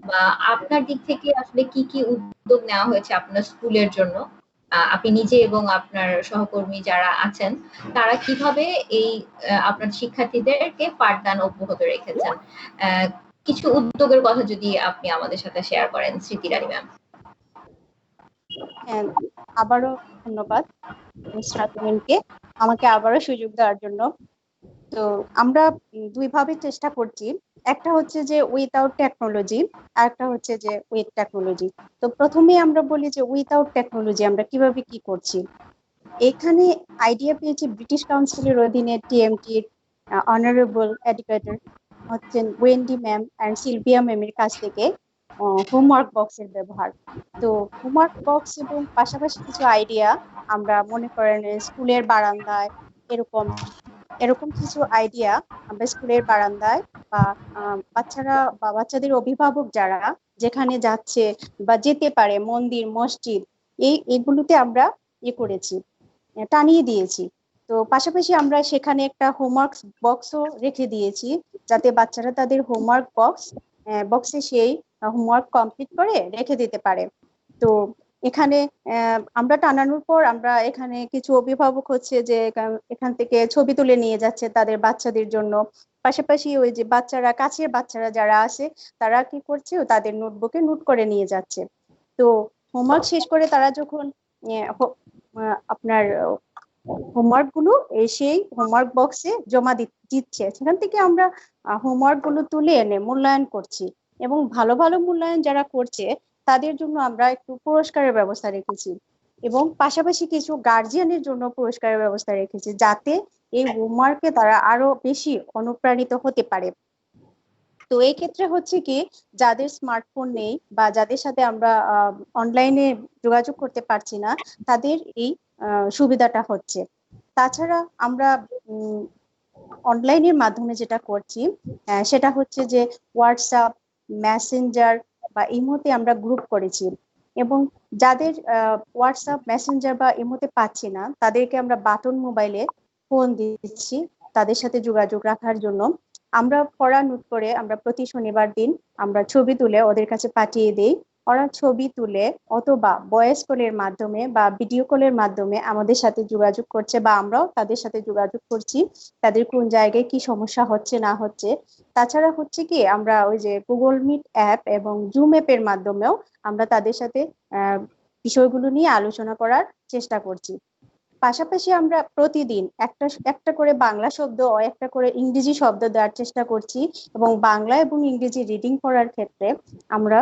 বা আপনার দিক থেকে আসলে কি কি উদ্যোগ নেওয়া হয়েছে আপনার স্কুলের জন্য, আপনি নিজে এবং আপনার সহকর্মী যারা আছেন তারা কিভাবে এই আপনার শিক্ষার্থীদেরকে পাঠদান অব্যাহত রেখেছেন? কিছু উদ্যোগের কথা যদি আপনি আমাদের সাথে শেয়ার করেন, স্মৃতি রানী ম্যাম। আবারও ধন্যবাদ মিস্টারকে আমাকে আবারও সুযোগ দেওয়ার জন্য। তো আমরা দুইভাবে চেষ্টা করছি, একটা হচ্ছে যে উইথাউট টেকনোলজি, আর একটা হচ্ছে যে উইথ টেকনোলজি। তো প্রথমে আমরা বলি যে উইথাউট টেকনোলজি আমরা কিভাবে কি করছি। এখানে আইডিয়া পেয়েছি ব্রিটিশ কাউন্সিলের অধীনে টিএমটি অনারেবল এডুকেটর হচ্ছেন ওয়েন্ডি ম্যাম অ্যান্ড সিলভিয়া ম্যামের কাছ থেকে হোমওয়ার্ক বক্সের ব্যবহার। তো হোমওয়ার্ক বক্স এবং পাশাপাশি কিছু আইডিয়া আমরা মনে করেন স্কুলের বারান্দায় এরকম কিছু আইডিয়া আমরা স্কুলের বারান্দায় বা বাচ্চারা বা বাচ্চাদের অভিভাবক যারা যেখানে যাচ্ছে বা যেতে পারে, মন্দির মসজিদ এইগুলোতে আমরা করেছি, টানিয়ে দিয়েছি। তো পাশাপাশি আমরা সেখানে একটা হোমওয়ার্ক বক্সও রেখে দিয়েছি, যাতে বাচ্চারা তাদের হোমওয়ার্ক বক্সে সেই হোমওয়ার্ক কমপ্লিট করে রেখে দিতে পারে। তো এখানে আমরা টানানোর পর আমরা এখানে কিছু অভিভাবক হচ্ছে যে এখান থেকে ছবি তুলে নিয়ে যাচ্ছে তাদের বাচ্চাদের জন্য। পাশাপাশি ওই যে কাছের বাচ্চারা যারা আছে তারা কি করছে, তাদের নোটবুকে নোট করে নিয়ে যাচ্ছে। তো হোমওয়ার্ক শেষ করে তারা যখন আপনার হোমওয়ার্ক গুলো সেই হোমওয়ার্ক বক্সে জমা দিচ্ছে, সেখান থেকে আমরা হোমওয়ার্ক গুলো তুলে এনে মূল্যায়ন করছি, এবং ভালো ভালো মূল্যায়ন যারা করছে তাদের জন্য আমরা একটু পুরস্কারের ব্যবস্থা রেখেছি, এবং পাশাপাশি কিছু গার্জিয়ানের জন্য পুরস্কারের ব্যবস্থা রেখেছি, যাতে এই হোমওয়ার্কে তারা আরো বেশি অনুপ্রাণিত হতে পারে। তো এই ক্ষেত্রে হচ্ছে কি, যাদের স্মার্টফোন নেই বা যাদের সাথে আমরা অনলাইনে যোগাযোগ করতে পারছি না, তাদের এই সুবিধাটা হচ্ছে। তাছাড়া আমরা অনলাইনের মাধ্যমে যেটা করছি সেটা হচ্ছে যে হোয়াটসঅ্যাপ, মেসেঞ্জার বা ইমোতে আমরা গ্রুপ করেছি, এবং যাদের হোয়াটসঅ্যাপ, মেসেঞ্জার বা ইমোতে পাচ্ছি না তাদেরকে আমরা বাটন মোবাইলে ফোন দিচ্ছি তাদের সাথে যোগাযোগ রাখার জন্য। আমরা পড়া নোট করে আমরা প্রতি শনিবার দিন আমরা ছবি তুলে ওদের কাছে পাঠিয়ে দিই, ওরা ছবি তুলে অথবা ভয়েস কলের মাধ্যমে বা ভিডিও কলের মাধ্যমে আমাদের সাথে যোগাযোগ করছে, বা আমরাও তাদের সাথে যোগাযোগ করছি তাদের কোন জায়গায় কি সমস্যা হচ্ছে না হচ্ছে। তাছাড়া হচ্ছে কি, আমরা ওই যে গুগল মিট অ্যাপ এবং জুম অ্যাপের মাধ্যমেও আমরা তাদের সাথে বিষয়গুলো নিয়ে আলোচনা করার চেষ্টা করছি। পাশাপাশি আমরা প্রতিদিন একটা করে বাংলা শব্দ ও একটা করে ইংরেজি শব্দ দেওয়ার চেষ্টা করছি, এবং বাংলা এবং ইংরেজি রিডিং পড়ার ক্ষেত্রে আমরা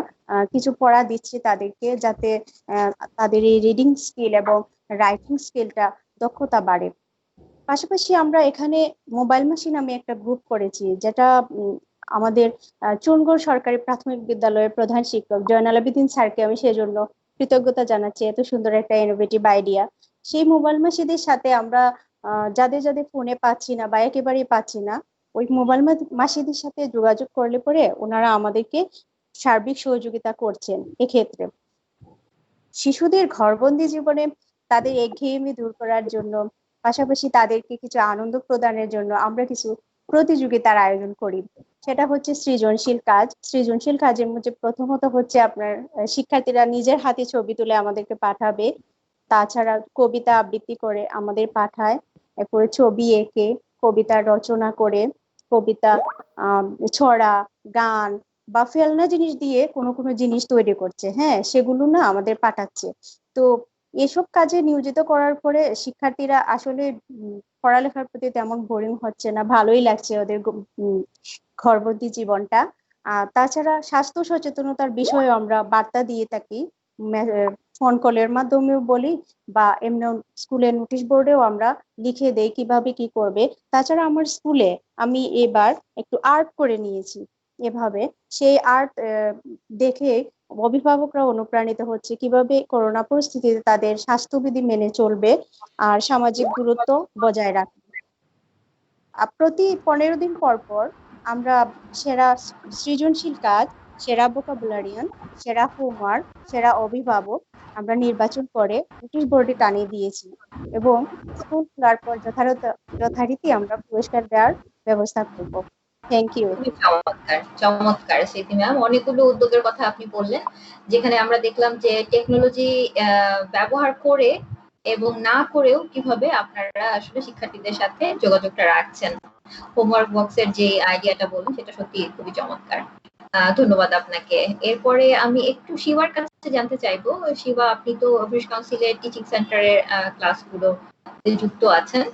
কিছু পড়া দিচ্ছি তাদেরকে, যাতে তাদের এই রিডিং স্কিল এবং রাইটিং স্কিলটা দক্ষতা বাড়ে। পাশাপাশি আমরা এখানে মোবাইল মাসি নামে একটা গ্রুপ করেছি, যেটা আমাদের চুনগড় সরকারি প্রাথমিক বিদ্যালয়ের প্রধান শিক্ষক জয়নাল আবেদিন স্যারকে আমি সেজন্য কৃতজ্ঞতা জানাচ্ছি, এত সুন্দর একটা ইনোভেটিভ আইডিয়া। সেই মোবাইল মাসিদের সাথে আমরা যাদের যাদের ফোনে পাচ্ছি না বা একেবারেই পাচ্ছি না, ওই মোবাইল মাসিদের সাথে যোগাযোগ করলে পরে ওনারা আমাদেরকে সার্বিক সহযোগিতা করছেন। এক্ষেত্রে শিশুদের ঘরবন্দি জীবনে তাদের একঘেয়েমি দূর করার জন্য, পাশাপাশি তাদেরকে কিছু আনন্দ প্রদানের জন্য আমরা কিছু প্রতিযোগিতার আয়োজন করি। সেটা হচ্ছে সৃজনশীল কাজ। সৃজনশীল কাজের মধ্যে প্রথমত হচ্ছে আপনার শিক্ষার্থীরা নিজের হাতে ছবি তুলে আমাদেরকে পাঠাবে, তাছাড়া কবিতা আবৃত্তি করে আমাদের পাঠায়, এরপরে ছবি এঁকে কবিতা রচনা করে, কবিতা ছড়া, গান বা ফেলনা জিনিস দিয়ে কোনো কোনো জিনিস তৈরি করছে, হ্যাঁ সেগুলো না আমাদের পাঠাচ্ছে। তো এসব কাজে নিয়োজিত করার পরে শিক্ষার্থীরা আসলে পড়ালেখার প্রতি তেমন বোরিং হচ্ছে না, ভালোই লাগছে ওদের ঘরবন্দি জীবনটা। তাছাড়া স্বাস্থ্য সচেতনতার বিষয়ে আমরা বার্তা দিয়ে থাকি, ফোন কলের মাধ্যমেও বলি বা এমনি স্কুলের নোটিশ বোর্ডেও আমরা লিখে দেই কিভাবে কি করবে। তাছাড়া আমার স্কুলে আমি এবার একটু আর্ট করে নিয়েছি, এভাবে সেই আর্ট দেখে অভিভাবকরা অনুপ্রাণিত হচ্ছে কিভাবে করোনা পরিস্থিতিতে তাদের স্বাস্থ্যবিধি মেনে চলবে আর সামাজিক দূরত্ব বজায় রাখবে। প্রতি 15 দিন পর পর আমরা সেরা সৃজনশীল কাজ, সেরা ভোকাবুলারিয়ান, সেরা হোমওয়ার্ক, সেরা অভিভাবক আমরা নির্বাচন করে নোটিশ বোর্ডে টানিয়ে দিয়েছি এবং স্কুল খোলার পর যথারীতি আমরা পুরস্কার দেওয়ার ব্যবস্থা করব। Thank you. খুবই চমৎকার চমৎকার স্মৃতি ম্যাম, অনেকগুলো উদ্যোগের কথা আপনি বললেন, যেখানে আমরা দেখলাম যে টেকনোলজি ব্যবহার করে এবং না করেও কিভাবে আপনারা আসলে শিক্ষার্থীদের সাথে যোগাযোগটা রাখছেন। হোমওয়ার্ক বক্সের যে আইডিয়াটা বললেন সেটা সত্যি খুবই চমৎকার, ধন্যবাদ আপনাকে। এরপরে আমি একটু শিবার কাছে জানতে চাইবো, শিবা আপনি তো ব্রিজ কাউন্সিলের টিচিং সেন্টারের ক্লাসগুলো যুক্ত আছেন,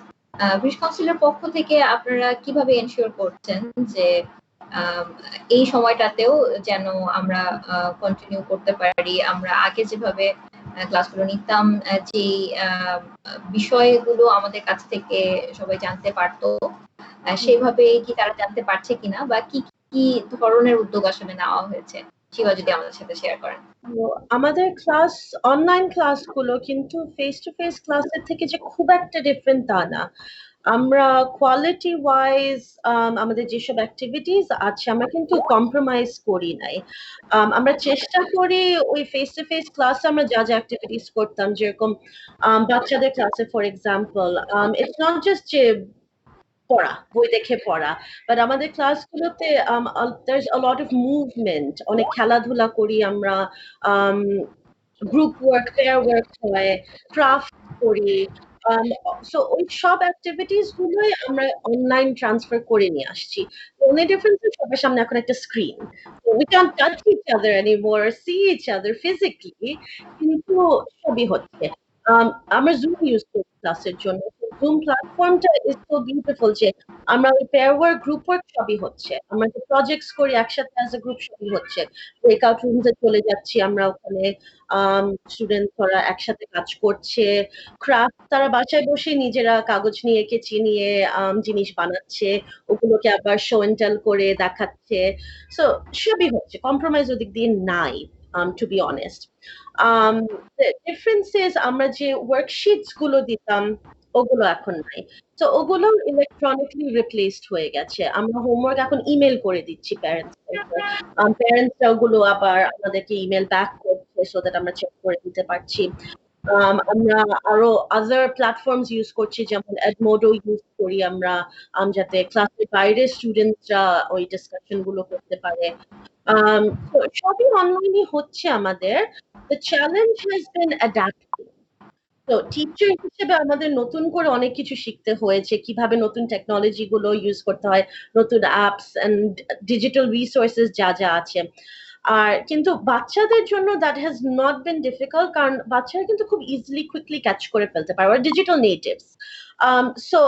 ব্রিজ কাউন্সিলের পক্ষ থেকে আপনারা কিভাবে এনশিওর করছেন যে এই সময়টাতেও যেন আমরা কন্টিনিউ করতে পারি, আমরা আগে যেভাবে ক্লাসগুলো নিতাম, যে বিষয়গুলো আমাদের কাছ থেকে সবাই জানতে পারতো সেভাবে কি তারা জানতে পারছে কিনা, বা কি কি ধরনের উদ্যোগ আসলে নেওয়া হয়েছে, শিবা যদি আমাদের সাথে শেয়ার করেন। আমাদের ক্লাস অনলাইন ক্লাসগুলো কিন্তু ফেস টু ফেস ক্লাসের থেকে যে খুব একটা ডিফারেন্ট তা না। আমরা কোয়ালিটি ওয়াইজ আমাদের যেসব অ্যাক্টিভিটিস আছে আমরা কিন্তু কম্প্রোমাইজ করি নাই। আমরা চেষ্টা করি ওই ফেস টু ফেস ক্লাসে আমরা যা যা অ্যাক্টিভিটিস করতাম, যেরকম বাচ্চাদের ক্লাসে for example it's not just যে পড়া, বই দেখে পড়া, বাট আমাদের ক্লাসগুলোতে there's a lot of movement, অনেক খেলাধুলা করি আমরা, গ্রুপ ওয়ার্ক, পেয়ার ওয়ার্ক হয়, ক্রাফট করি। সো ওই সব অ্যাক্টিভিটিস গুলোই আমরা অনলাইন ট্রান্সফার করে নিয়ে আসছি। only difference is সবার সামনে এখন একটা screen, so we can't touch each other anymore, see each other physically, কিন্তু সবই হচ্ছে। আমরা জুম ইউজ করি ক্লাসের জন্য, জুম প্ল্যাটফর্মটা ইজ সো বিউটিফুল যে আমরা ওই পেয়ার ওয়ার্ক, গ্রুপ ওয়ার্ক সবই হচ্ছে, আমরা যে প্রজেক্টস করি একসাথে অ্যাজ এ গ্রুপ সবই হচ্ছে। ব্রেকআউট রুমসে চলে যাচ্ছি আমরা, ওখানে স্টুডেন্টরা একসাথে কাজ করছে, ক্রাফট তারা বাসায় বসে নিজেরা কাগজ নিয়ে এঁকে নিয়ে জিনিস বানাচ্ছে, ওগুলোকে আবার শো এন্ড টেল করে দেখাচ্ছে। সো সবই হচ্ছে, কম্প্রোমাইজ ওদিক দিয়ে নাই, to be honest. the difference is আমরা যে ওয়ার্কশিটস গুলো দিতাম ওগুলো এখন নাই, তো ওগুলো ইলেকট্রনিকলি রিপ্লেসড হয়ে গেছে। আমরা হোমওয়ার্ক এখন ইমেল করে দিচ্ছি প্যারেন্টসরা ওগুলো আবার আমাদেরকে ইমেল ব্যাক করছে সো দ্যাট আমরা চেক করে দিতে পারছি। আমরা আরো আদার প্ল্যাটফর্মস ইউজ করছি, যেমন এডমোডো ইউজ করি আমরা, যাতে ক্লাসের বাইরে স্টুডেন্টরা ওই ডিসকাশন গুলো করতে পারে। সবই অনলাইনে হচ্ছে আমাদের। The challenge has been adapting. তো টিচার হিসেবে আমাদের নতুন করে অনেক কিছু শিখতে হয়েছে, কিভাবে নতুন টেকনোলজি গুলো ইউজ করতে হয়, নতুন অ্যাপস এন্ড ডিজিটাল রিসোর্সেস যা যা আছে। আর কিন্তু বাচ্চাদের জন্য that has not been difficult, কারণ বাচ্চারা কিন্তু খুব ইজিলি কুইকলি ক্যাচ করে ফেলতে পারে, ওরা ডিজিটাল নেটিভস, সো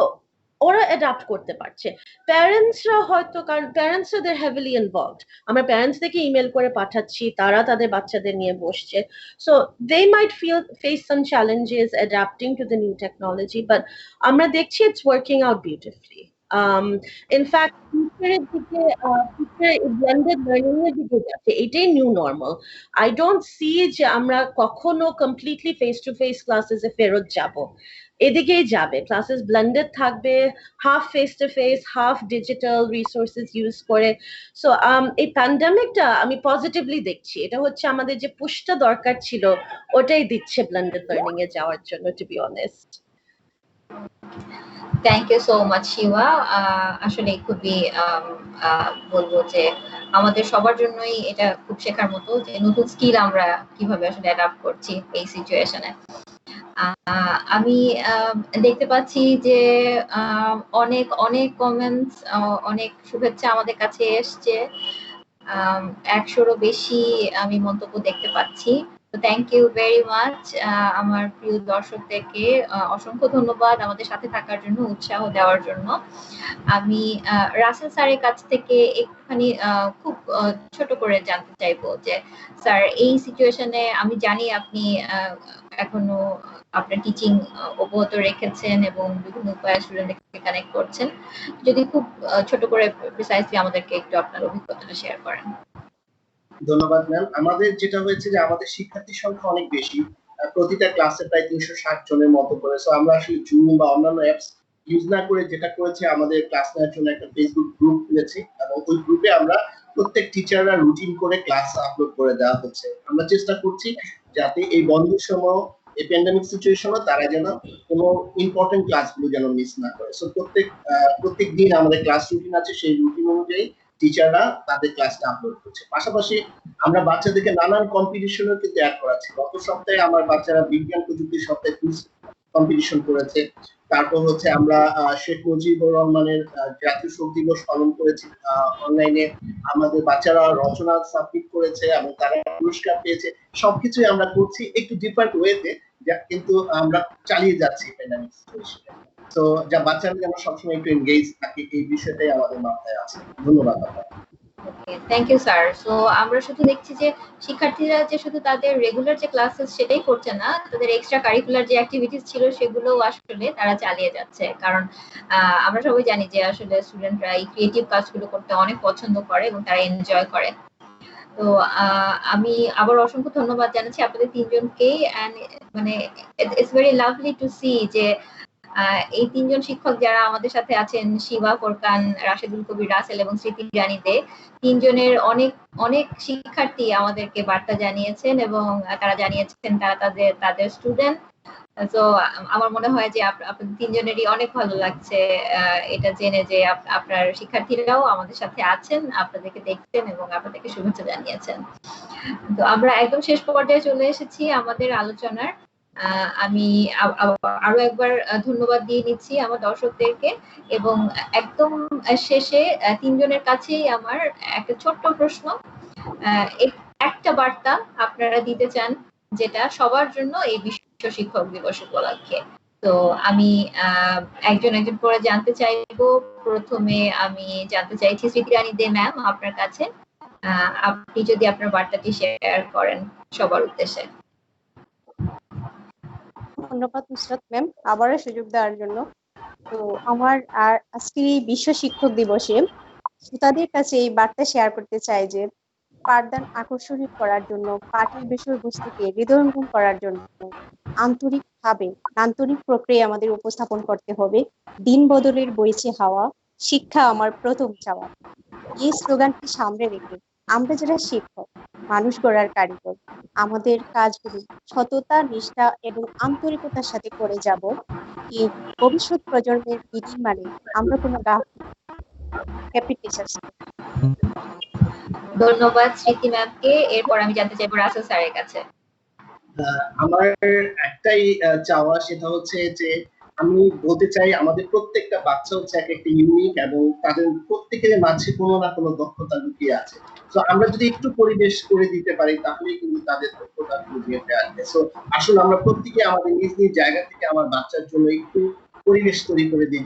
ওরা অ্যাডাপ্ট করতে পারছে। প্যারেন্টসরা হয়তো, কারণ প্যারেন্টসরা দে হেভিলি ইনভলভড, আমরা প্যারেন্টসদেরকে ইমেল করে পাঠাচ্ছি, তারা তাদের বাচ্চাদের নিয়ে বসছে, so they might face some challenges adapting to the new technology, but আমরা দেখছি it's working out beautifully. In fact টিচারের দিকে, ব্লেন্ডেড লার্নিং এর দিকে যাচ্ছে, এটাই new normal. I don't see যে আমরা কখনো কমপ্লিটলি ফেস টু ফেস ক্লাসেসে ফেরত যাব, এদিকেই যাবে, ক্লাসেস ব্লেন্ডেড থাকবে, half face to face, half digital resources use করে। সো এই প্যান্ডামিকটা আমি পজিটিভলি দেখছি, এটা হচ্ছে আমাদের যে পুশটা দরকার ছিল ওটাই দিচ্ছে ব্লেন্ডেড লার্নিং এ যাওয়ার জন্য, to be honest. Thank you so much Shiwa. আসলে খুবই বলবো যে আমাদের সবার জন্যই এটা খুব শেখার মতো যে নতুন স্কিল আমরা কিভাবে আসলে অ্যাডাপ্ট করছি এই সিচুয়েশনে। আমি দেখতে পাচ্ছি যে অনেক অনেক কমেন্টস, অনেক শুভেচ্ছা আমাদের কাছে এসছে। ১০০-রও বেশি আমি মন্তব্য দেখতে পাচ্ছি। তো থ্যাংক ইউ ভেরি মাচ। আমার প্রিয় দর্শকদেরকে অসংখ্য ধন্যবাদ আমাদের সাথে থাকার জন্য, উৎসাহ দেওয়ার জন্য। আমি রাসেল স্যারের কাছ থেকে একটুখানি খুব ছোট করে জানতে চাইবো যে স্যার এই সিচুয়েশনে আমি জানি আপনি এখনো আপনার টিচিং অব্যাহত রেখেছেন এবং বিভিন্ন উপায়ে স্টুডেন্টদেরকে কানেক্ট করছেন। যদি খুব ছোট করে প্রিসাইজলি আমাদেরকে একটু আপনার অভিজ্ঞতাটা শেয়ার করেন। ধন্যবাদ ম্যাম। আমাদের যেটা হয়েছে যে আমাদের শিক্ষার্থীর সংখ্যা অনেক বেশি, প্রতিটা ক্লাসে প্রায় ৩৬০ জনের মতো করে। সো আমরা আসলে জুম বা অন্যান্য অ্যাপস ইউজ না করে যেটা করেছি, আমাদের ক্লাস নেওয়ার জন্য একটা ফেসবুক গ্রুপ খুলেছি এবং ওই গ্রুপে আমরা প্রত্যেক টিচাররা রুটিন করে ক্লাস আপলোড করে দেওয়া হচ্ছে। আমরা চেষ্টা করছি যাতে এই বন্ধের সময়, এই প্যান্ডেমিক সিচুয়েশনে তারা যেন কোনো ইম্পর্টেন্ট ক্লাসগুলো যেন মিস না করে। সো প্রত্যেক দিন আমাদের ক্লাস রুটিন আছে, সেই রুটিন অনুযায়ী টিচাররা তাদের ক্লাসটা আপলোড করছে। পাশাপাশি আমরা বাচ্চাদেরকে নানান কম্পিটিশনও কিন্তু অ্যাড করাচ্ছি। গত সপ্তাহে আমার বাচ্চারা বিজ্ঞান প্রযুক্তি সপ্তাহে কুইজ কম্পিটিশন করেছে। তারপর হচ্ছে আমরা শেখ মুজিবুর রহমানের জাতীয় শোক দিবস পালন করেছি অনলাইনে। আমাদের বাচ্চারা রচনা সাবমিট করেছে এবং তারা পুরস্কার পেয়েছে। সবকিছুই আমরা করছি একটু ডিফারেন্ট ওয়েতে, যা কিন্তু আমরা চালিয়ে যাচ্ছি প্যান্ডেমিক সিচুয়েশনে। তো যা বাচ্চারা যেন সবসময় একটু এনগেজ থাকে, এই বিষয়টাই আমাদের মাথায় আছে। ধন্যবাদ আপনাকে। Thank you sir. সো আমরা শুধু দেখছি যে শিক্ষার্থীরা যে শুধু তাদের রেগুলার যে ক্লাসেস সেটাই করছে না, তাদের এক্সট্রা কারিকুলার যে অ্যাক্টিভিটিস ছিল সেগুলোও আসলে তারা চালিয়ে যাচ্ছে। কারণ আমরা সবাই জানি যে আসলে স্টুডেন্টরা এই ক্রিয়েটিভ কাজগুলো করতে অনেক পছন্দ করে এবং তারা এনজয় করে। তো আমি আবার অসংখ্য ধন্যবাদ জানাচ্ছি আপনাদের তিনজনকেই। মানে it's very lovely to see যে এই তিনজন শিক্ষক যারা আমাদের সাথে আছেন, শিবা, ফোরকান, রাশেদুল কবির রাসেল এবং স্মৃতি রানী দে, তিনজনের অনেক অনেক শিক্ষার্থী আমাদেরকে বার্তা জানিয়েছেন এবং তারা জানিয়েছেন তারা তাদের স্টুডেন্ট। তো আমার মনে হয় যে আপনাদের তিনজনেরই অনেক ভালো লাগছে এটা জেনে যে আপনার শিক্ষার্থীরাও আমাদের সাথে আছেন, আপনাদেরকে দেখছেন এবং আপনাদেরকে শুভেচ্ছা জানিয়েছেন। তো আমরা একদম শেষ পর্যায়ে চলে এসেছি আমাদের আলোচনার। আমি আরো একবার ধন্যবাদ দিয়ে নিচ্ছি আমার দর্শকদেরকে এবং একদম শেষে তিনজনের কাছেই আমার একটা ছোট্ট প্রশ্ন, একটা বার্তা আপনারা দিতে চান যেটা সবার জন্য এই বিশ্ব শিক্ষক দিবস উপলক্ষে। তো আমি একজন করে জানতে চাইবো। প্রথমে আমি জানতে চাইছি স্মৃতি রানী দে ম্যাম, আপনার কাছে আপনি যদি আপনার বার্তাটি শেয়ার করেন সবার উদ্দেশ্যে। ধন্যবাদ নুসরাত ম্যাম আবারও সুযোগ দেওয়ার জন্য। তো আমার আজকে এই বিশ্ব শিক্ষক দিবসে শ্রোতাদের কাছে এই বার্তা শেয়ার করতে চাই যে পাঠদান আকর্ষণীয় করার জন্য, পাঠের বিষয়বস্তুকে হৃদয়ঙ্গম করার জন্য নান্তরিক প্রক্রিয়া আমাদের উপস্থাপন করতে হবে। দিন বদলের বইছে হাওয়া, শিক্ষা আমার প্রথম চাওয়া। এই স্লোগানটি সামনে রেখে আমরা যারা শিক্ষক, মানুষ গড়ার কারিগর, আমাদের কাজগুলো সততা, নিষ্ঠা এবং আন্তরিকতার সাথে করে যাব। এই ভবিষ্যৎ প্রজন্মের বিনির্মাণে আমরা কোনো হ্যাপি টিচার্স। ধন্যবাদ স্মৃতি ম্যামকে। এরপর আমি জানতে চাইবো রাসেল স্যারের কাছে। আমার একটাই চাওয়া, সেটা হচ্ছে যে আমি বলতে চাই আমাদের প্রত্যেকটা বাচ্চা হচ্ছে এক একটা ইউনিক এবং তাদের প্রত্যেকের মাঝে কোনো না কোনো দক্ষতা লুকিয়ে আছে। তো আমরা যদি একটু পরিবেশ করে দিতে পারি তাহলে কিন্তু তাদের দক্ষতা ফুটিয়ে আসবে। সো আসলে আমরা প্রত্যেকে আমাদের নিজ নিজ জায়গা থেকে আমার বাচ্চার জন্য একটু পরিবেশ তৈরি করে দিই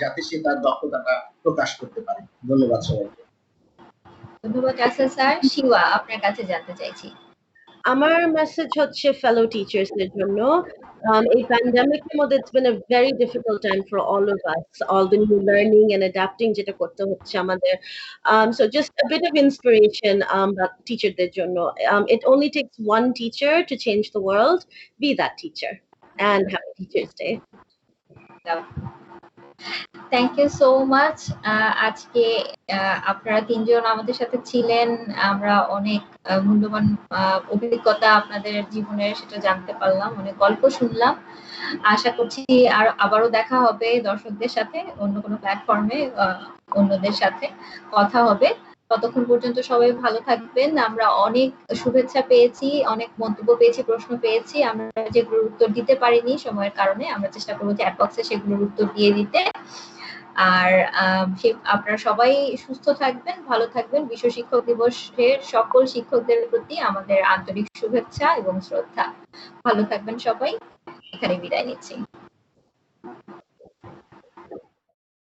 যাতে সে তার দক্ষতাটা প্রকাশ করতে পারে। ধন্যবাদ সবাইকে। ধন্যবাদ রাসেল স্যার। শিবা, আপনার কাছে জানতে চাইছি। আমার মেসেজ হচ্ছে ফেলো টিচার্সদের জন্য। এই প্যান্ডেমিকের মধ্যে it's been a very difficult time for all of us, all the new learning and adapting যেটা করতে হচ্ছে আমাদের। So just a bit of inspiration টিচারদের জন্য। It only takes one teacher to change the world. Be that teacher and happy Teachers Day. Thank you so much. আজকে আপনারা তিনজন আমাদের সাথে ছিলেন। আমরা অনেক মূল্যবান অভিজ্ঞতা আপনাদের জীবনের সেটা জানতে পারলাম, অনেক গল্প শুনলাম। আশা করছি আর আবারও দেখা হবে দর্শকদের সাথে, অন্য কোনো প্ল্যাটফর্মে অন্যদের সাথে কথা হবে। ততক্ষণ পর্যন্ত সবাই ভালো থাকবেন। আমরা অনেক শুভেচ্ছা পেয়েছি, অনেক মন্তব্য পেয়েছি, প্রশ্ন পেয়েছি। আমরা যেগুলোর উত্তর দিতে পারিনি সময়ের কারণে, আমরা চেষ্টা করবো চ্যাট বক্সে সেগুলোর উত্তর দিয়ে দিতে। আর আপনারা সবাই সুস্থ থাকবেন, ভালো থাকবেন। বিশ্ব শিক্ষক দিবসের সকল শিক্ষকদের প্রতি আমাদের আন্তরিক শুভেচ্ছা এবং শ্রদ্ধা। ভালো থাকবেন সবাই, এখানে বিদায় নিচ্ছি।